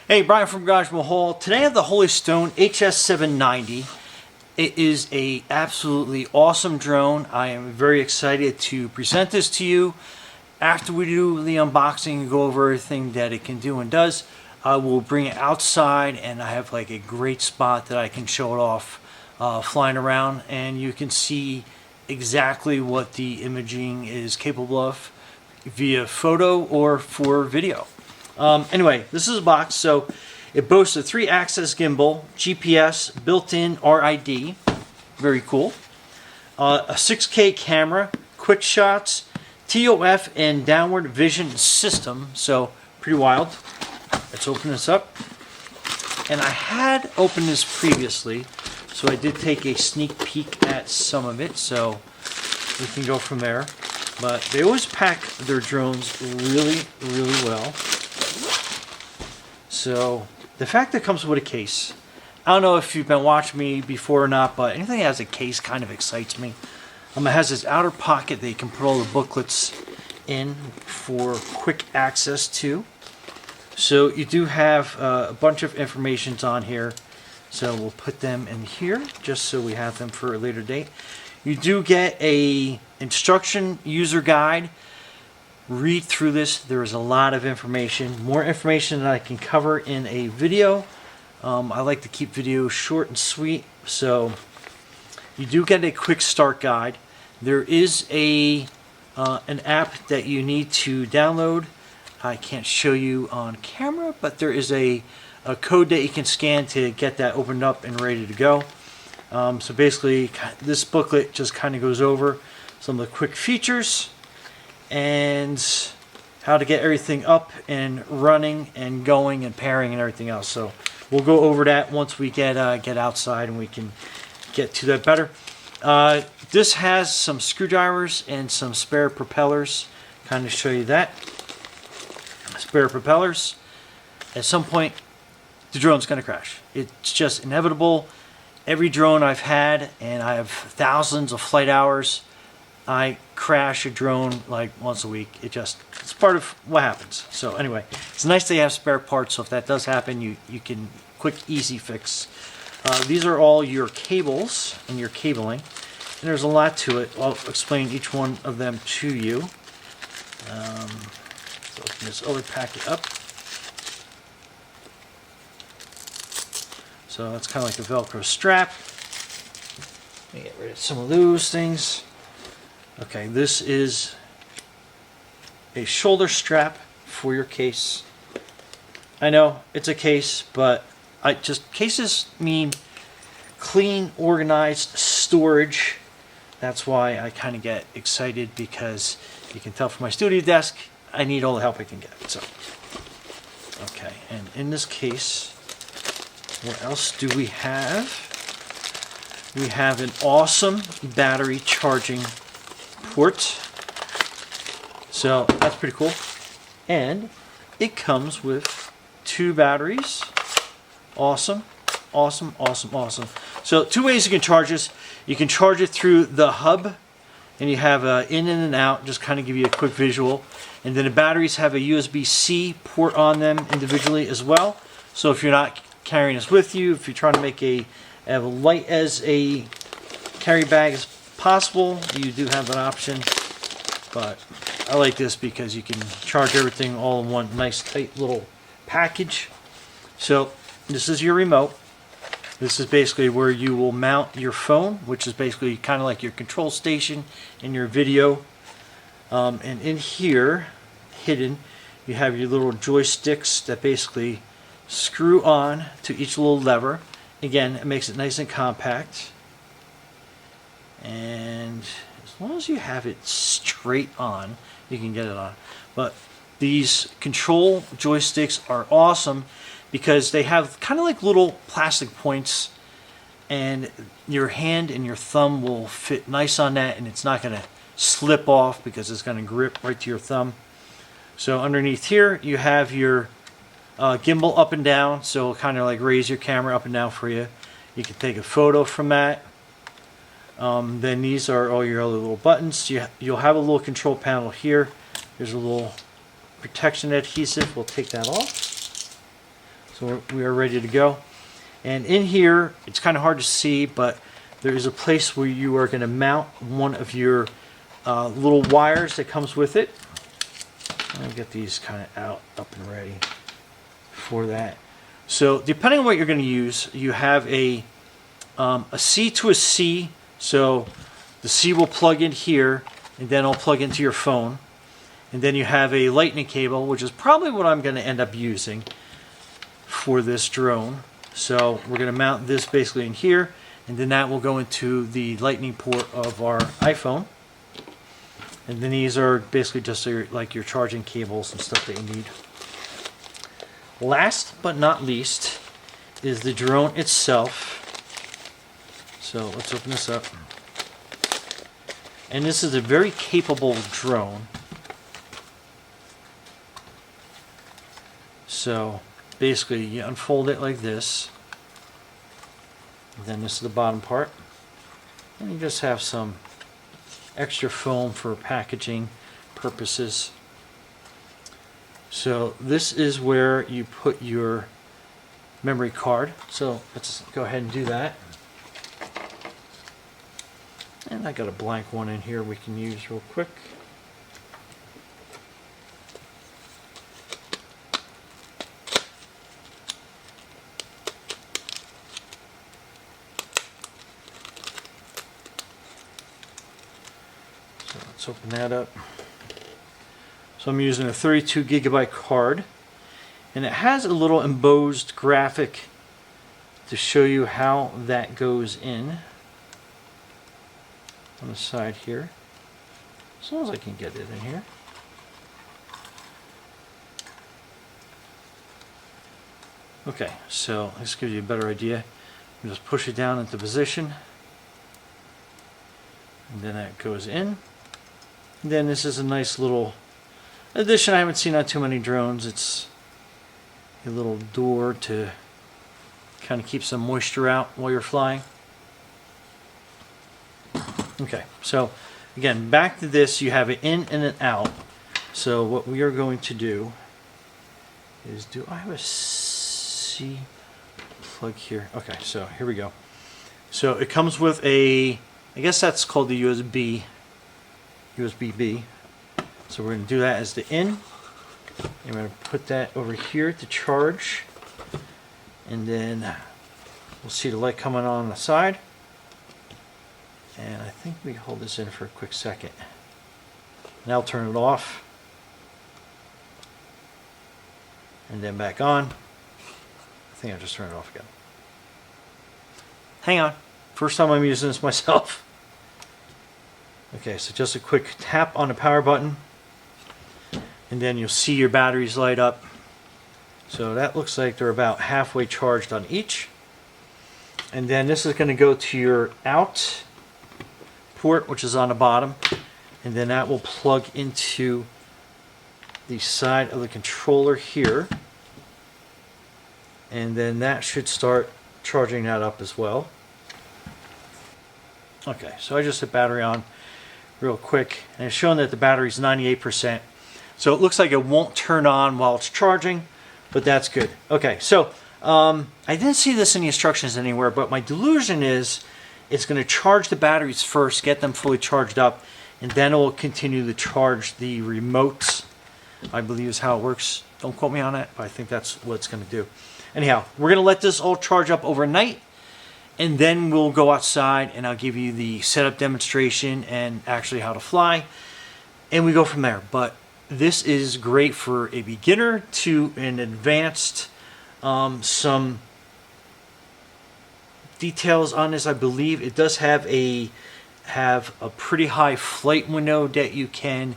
Hey, Brian from GarageMahal. Today I have the Holy Stone HS790. It is a absolutely awesome drone. I am very excited to present this to you. After we do the unboxing and go over everything that it can do and does, I will bring it outside and I have like a great spot that I can show it off flying around, and you can see exactly what the imaging is capable of via photo or for video. Anyway, this is a box, so it boasts a 3-axis gimbal, GPS, built-in RID, very cool, a 6K camera, quick shots, TOF, and downward vision system, so pretty wild. Let's open this up. And I had opened this previously, so I did take a sneak peek at some of it, so we can go from there. But they always pack their drones really, really well. So the fact that it comes with a case, I don't know if you've been watching me before or not, but anything that has a case kind of excites me. It has this outer pocket that you can put all the booklets in for quick access to. So you do have a bunch of informations on here. So we'll put them in here just so we have them for a later date. You do get a instruction user guide. Read through this. There is a lot of information, more information than I can cover in a video. I like to keep videos short and sweet, so you do get a quick start guide. There is an app that you need to download. I can't show you on camera, but there is a code that you can scan to get that opened up and ready to go. So basically, this booklet just kind of goes over some of the quick features and how to get everything up and running and going and pairing and everything else. So we'll go over that once we get outside and we can get to that better. This has some screwdrivers and some spare propellers. Kind of show you that. Spare propellers. At some point, the drone's going to crash. It's just inevitable. Every drone I've had, and I have thousands of flight hours, I crash a drone like once a week. It's part of what happens. So anyway, it's nice they have spare parts, so if that does happen, you can quick, easy fix. These are all your cables and your cabling, and there's a lot to it. I'll explain each one of them to you. So open this other packet up. So that's kind of like a Velcro strap. Let me get rid of some of those things. Okay, this is a shoulder strap for your case. I know it's a case, but cases mean clean, organized storage. That's why I kind of get excited, because you can tell from my studio desk, I need all the help I can get. So, okay, and in this case, what else do we have? We have an awesome battery charging port. So that's pretty cool. And it comes with 2 batteries. Awesome. Awesome, awesome, awesome. So 2 ways you can charge this. You can charge it through the hub, and you have in and out, just kind of give you a quick visual. And then the batteries have a USB-C port on them individually as well. So if you're not carrying this with you, if you're trying to make as light as a carry bag as possible, you do have an option. But I like this because you can charge everything all in one nice tight little package. So this is your remote. This is basically where you will mount your phone, which is basically kind of like your control station in your video. And in here, hidden, you have your little joysticks that basically screw on to each little lever. Again, it makes it nice and compact. And as long as you have it straight on, you can get it on. But these control joysticks are awesome because they have kind of like little plastic points, and your hand and your thumb will fit nice on that, and it's not going to slip off because it's going to grip right to your thumb. So underneath here, you have your gimbal up and down, so it'll kind of like raise your camera up and down for you. You can take a photo from that. Then these are all your other little buttons. You'll have a little control panel here. There's a little protection adhesive. We'll take that off. So we are ready to go. And in here, it's kind of hard to see, but there is a place where you are going to mount one of your little wires that comes with it. I'll get these kind of out, up and ready for that. So depending on what you're going to use, you have a C to a C. So the C will plug in here, and then it'll plug into your phone. And then you have a lightning cable, which is probably what I'm going to end up using for this drone. So we're going to mount this basically in here, and then that will go into the lightning port of our iPhone. And then these are basically just like your charging cables and stuff that you need. Last but not least is the drone itself. So let's open this up. And this is a very capable drone. So basically you unfold it like this. And then this is the bottom part. And you just have some extra foam for packaging purposes. So this is where you put your memory card. So let's go ahead and do that. And I got a blank one in here we can use real quick. So let's open that up. So I'm using a 32 gigabyte card, and it has a little embossed graphic to show you how that goes in on the side here, as long as I can get it in here. Okay, so this gives you a better idea. You just push it down into position, and then that goes in. And then this is a nice little addition I haven't seen on too many drones. It's a little door to kind of keep some moisture out while you're flying. Okay, so again, back to this, you have it in and an out. So what we are going to do is, do I have a C plug here? Okay, so here we go. So it comes with a, I guess that's called the USB-B. So we're going to do that as the in. And we're going to put that over here to charge. And then we'll see the light coming on the side. And I think we hold this in for a quick second. Now I'll turn it off. And then back on. I think I just turned it off again. Hang on. First time I'm using this myself. Okay, so just a quick tap on the power button. And then you'll see your batteries light up. So that looks like they're about halfway charged on each. And then this is going to go to your out port, which is on the bottom, and then that will plug into the side of the controller here, and then that should start charging that up as well. Okay, so I just hit battery on real quick, and it's showing that the battery is 98%. So it looks like it won't turn on while it's charging, but that's good. Okay, so I didn't see this in the instructions anywhere, but my delusion is it's going to charge the batteries first, get them fully charged up, and then it will continue to charge the remotes, I believe is how it works. Don't quote me on that, but I think that's what it's going to do. Anyhow, we're going to let this all charge up overnight, and then we'll go outside and I'll give you the setup demonstration and actually how to fly, and we go from there. But this is great for a beginner to an advanced. Some details on this, I believe it does have a pretty high flight window that you can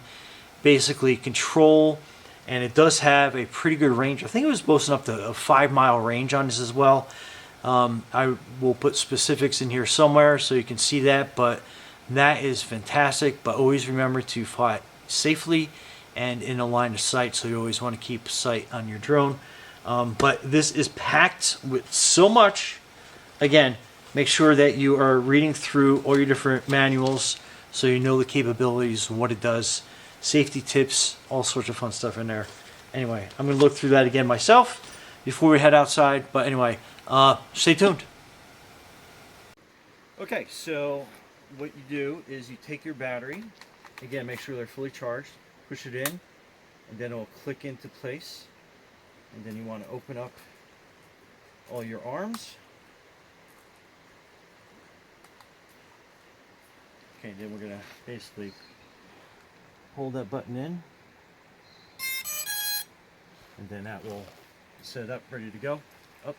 basically control, and it does have a pretty good range. I think it was boasting up to a 5-mile range on this as well. I will put specifics in here somewhere so you can see that, but that is fantastic. But always remember to fly safely and in a line of sight, so you always want to keep sight on your drone. But this is packed with so much. Again, make sure that you are reading through all your different manuals so you know the capabilities, what it does, safety tips, all sorts of fun stuff in there. Anyway, I'm going to look through that again myself before we head outside. But anyway, stay tuned. Okay, so what you do is you take your battery, again, make sure they're fully charged, push it in, and then it'll click into place. And then you want to open up all your arms. Okay, then we're going to basically hold that button in, and then that will set it up, ready to go. Up.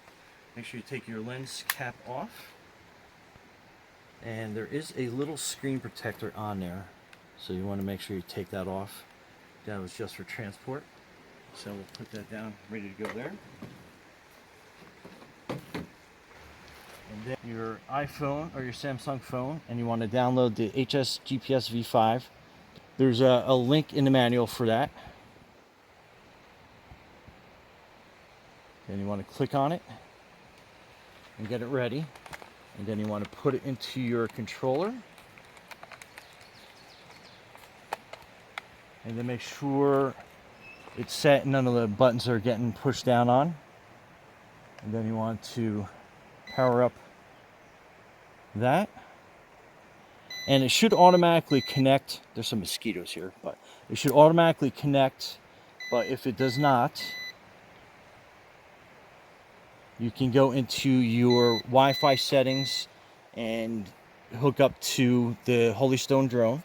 Make sure you take your lens cap off. And there is a little screen protector on there, so you want to make sure you take that off. That was just for transport. So we'll put that down, ready to go there. And then your iPhone or your Samsung phone, and you want to download the HS GPS V5. There's a link in the manual for that. Then you want to click on it and get it ready. And then you want to put it into your controller. And then make sure it's set and none of the buttons are getting pushed down on. And then you want to power up that. And it should automatically connect. There's some mosquitoes here, but it should automatically connect. But if it does not, you can go into your Wi-Fi settings and hook up to the Holy Stone drone.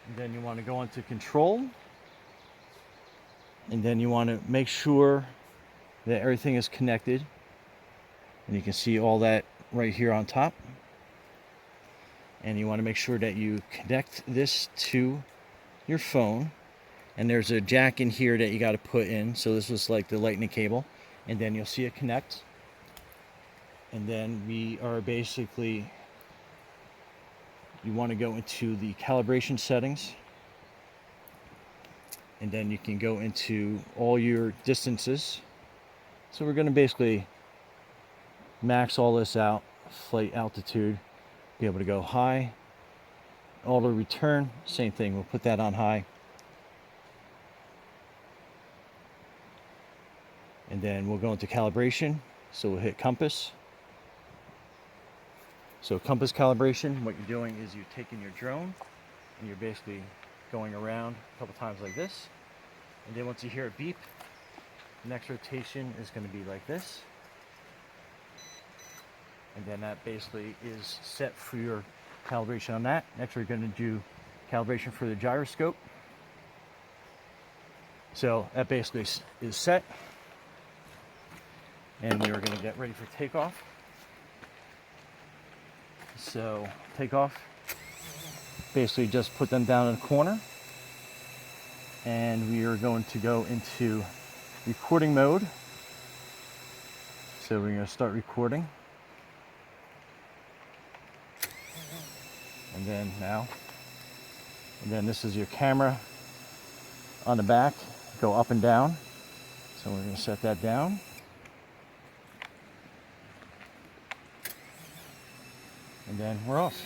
And then you want to go into control. And then you want to make sure that everything is connected. And you can see all that right here on top. And you want to make sure that you connect this to your phone. And there's a jack in here that you got to put in. So this was like the lightning cable. And then you'll see it connect. And then we are basically, you want to go into the calibration settings. And then you can go into all your distances. So we're going to basically max all this out, flight altitude, be able to go high, auto return, same thing, we'll put that on high. And then we'll go into calibration, so we'll hit compass. So compass calibration, what you're doing is you're taking your drone and you're basically going around a couple times like this. And then once you hear a beep, the next rotation is going to be like this. And then that basically is set for your calibration on that. Next we're going to do calibration for the gyroscope. So that basically is set. And we are going to get ready for takeoff. So takeoff, basically just put them down in a corner. And we are going to go into recording mode. So we're going to start recording. And then now, and then this is your camera on the back, go up and down. So we're going to set that down. And then we're off.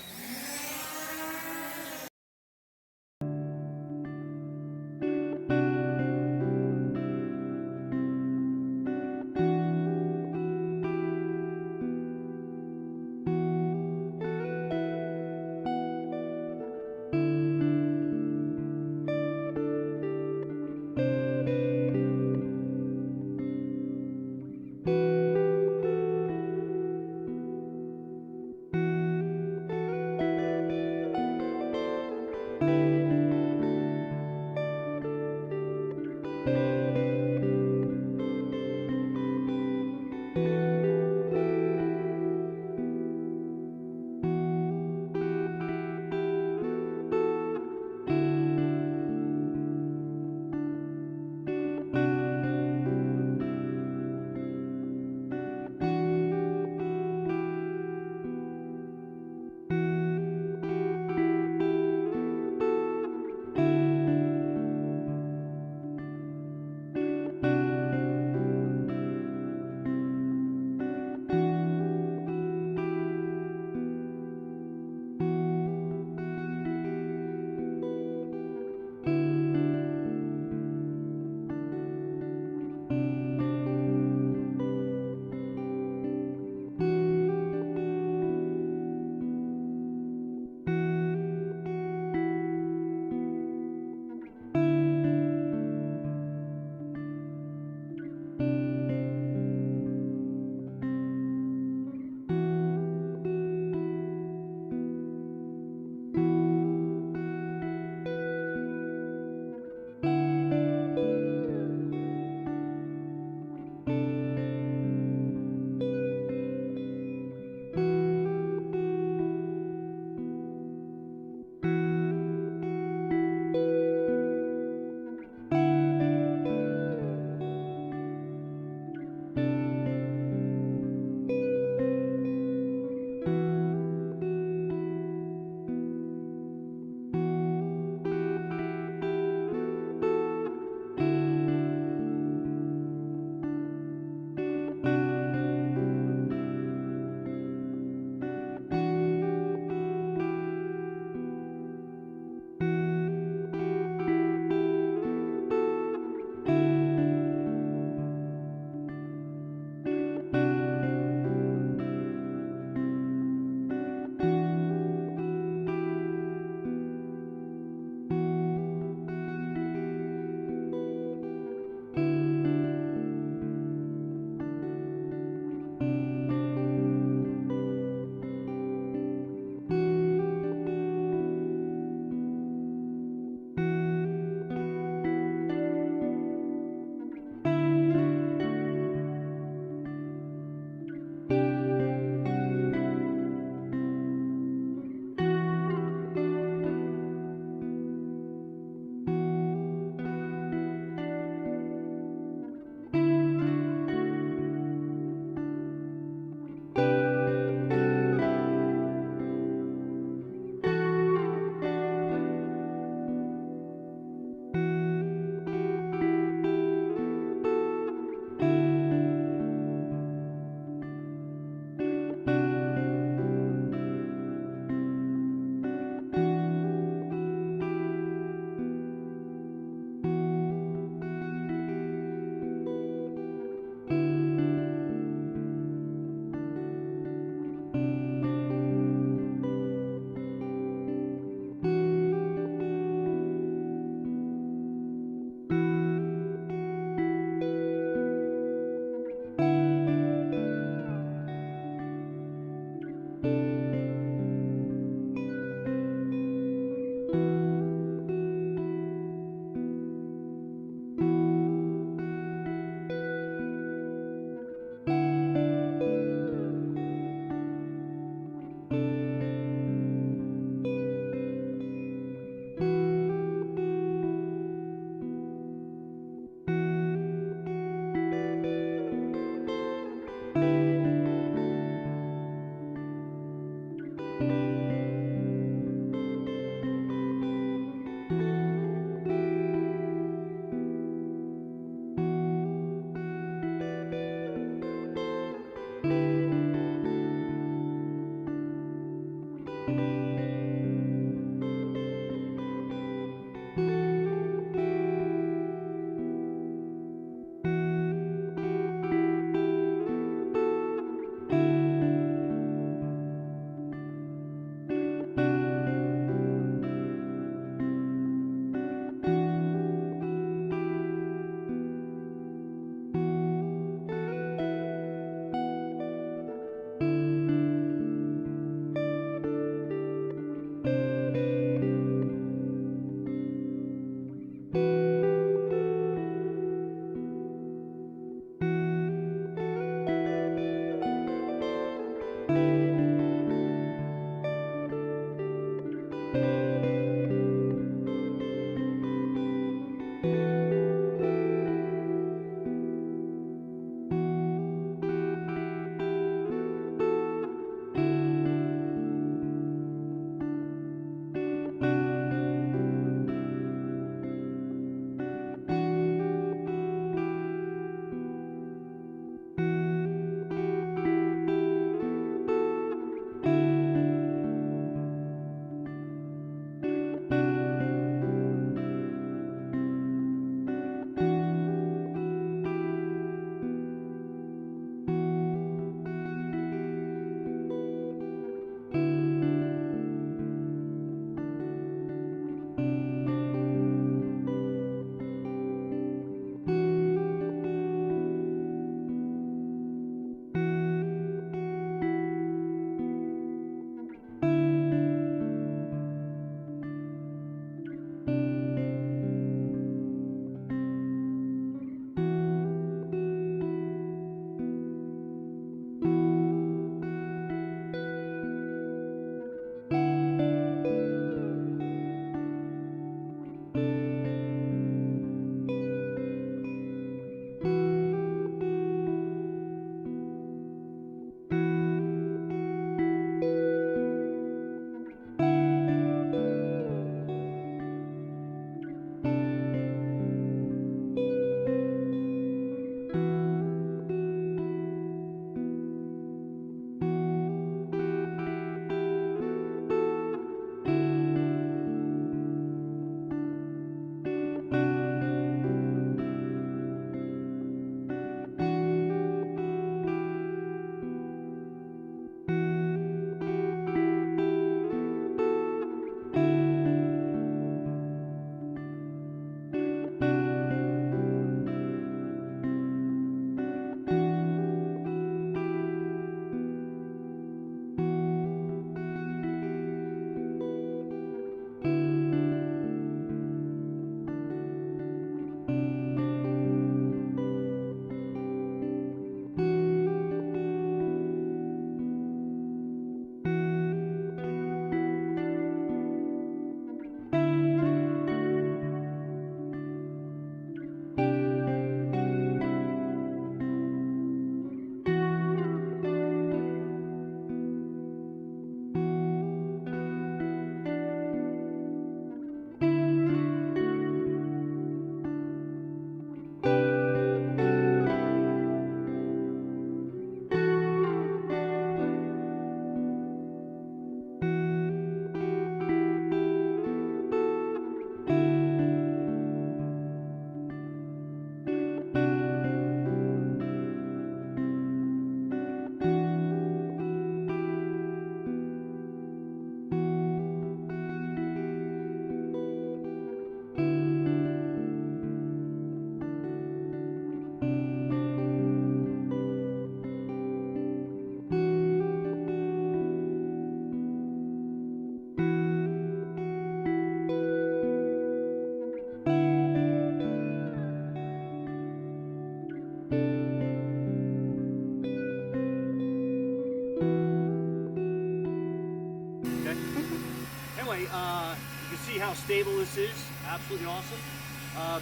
Anyway, you can see how stable this is. Absolutely awesome.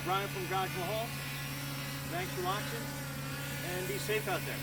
Brian from GarageMahal. Thanks for watching, and be safe out there.